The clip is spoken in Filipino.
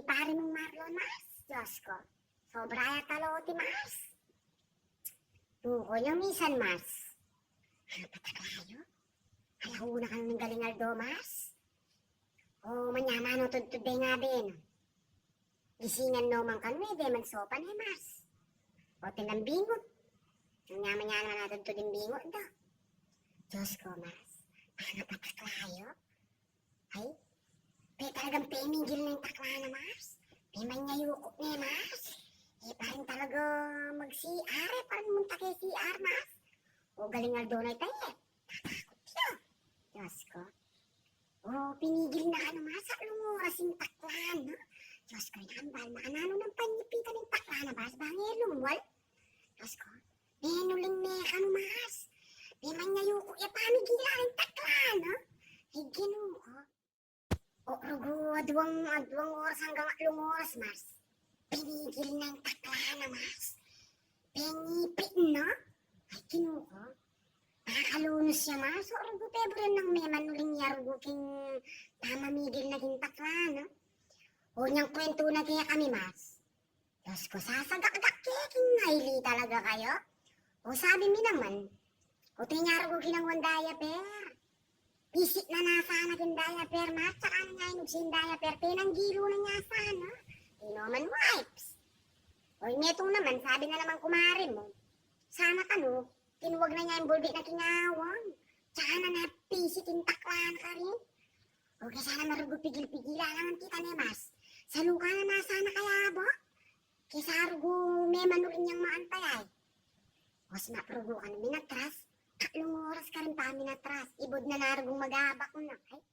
Pare mong Marlon, Mars. Diyos ko. Sobra yata loti, Mars. Tuko yung misan, Mars. Ano pataklayo? Alauna ka ng galing Aldo, Mars. O manyamano tudtude nga din. Gisingan no man kanwe, de man sopan eh, Mars. O tinambingot. Ang yaman-yaman natin to din bingot do. Diyos ko, Mars. Ano pataklayo? Ay, talagang pemigil na yung takla na, Mars. Manyayuko na eh, Mars. Parang talaga mag-CR eh. Parang munta kay CR, Mars. O galing Aldo na tayo eh. Tatakot siya. Diyos ko. O pinigil na ka na, Mars. Sa oras yung takla, no? Diyos ko, nakambal. Nakanano ng panyipitan ng takla na, Mars. Bangir lumwal. Diyos ko. Menuling na ka, no, Mars. Manyayuko eh. Pamigilan yung takla, no? Ay, ginoo. O, rugo, duwang oras hanggang 8 oras, Mars. Pinigil na yung takla na, Mars. Pengipit, no? Ay, ginoo. Nakakalunos siya, Mars. O, rugo, pebo rin ng may manuling niya, rugo, king tamamigil na king takla, no? O, niyang kwento na kaya kami, Mars. Diyos ko, sasagak-gak kaya king maili talaga kayo. O, sabi mi naman, o, tingin rugo, kinang diaper. Isip na nasa naging diaper, Mars. Tsaka na nga yung diaper. Pinanggilo na niya sana. Inoman wipes. O netong naman, sabi na naman kumari mo. Sana kano, tinuwag na niya yung bulbit na kinawang. Tsaka na napisit yung taklan ka rin. O kaya sana marugo pigil-pigila lang ang kita ni Mars. Sa luka na nasa na kaya ba? Kaya sa arugo may manurin niyang maantay. O sinaparugo ka na minatras. 3 oras ka rin pa minatras. Ibod na narugong mag-aabak mo na. Ay,